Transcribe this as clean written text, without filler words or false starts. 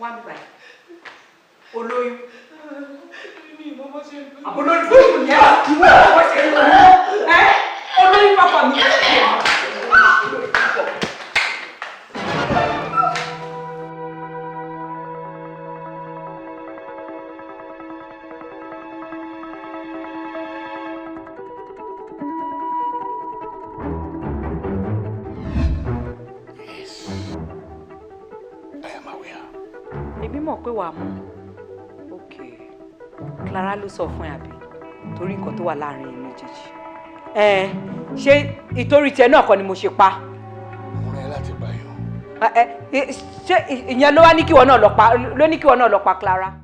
wá mi báyìí olóyún olórí fún mi yẹn ìwé ọ̀pọ̀ ṣe ń lọ olórí pápá mi. Èmi mọ̀ pé wàá mọ̀. Okay. Clara ló sọ fún ẹ àbí torí nǹkan tó wà láàrin ẹ méjèèjì. Ṣé ìtorí tiẹ̀ náà kọ́ ni mo ṣe pa? Mo rán ẹ láti pa yàn. Ṣé ìyẹn ló wá ní kíwọ náà lọ pa Clara?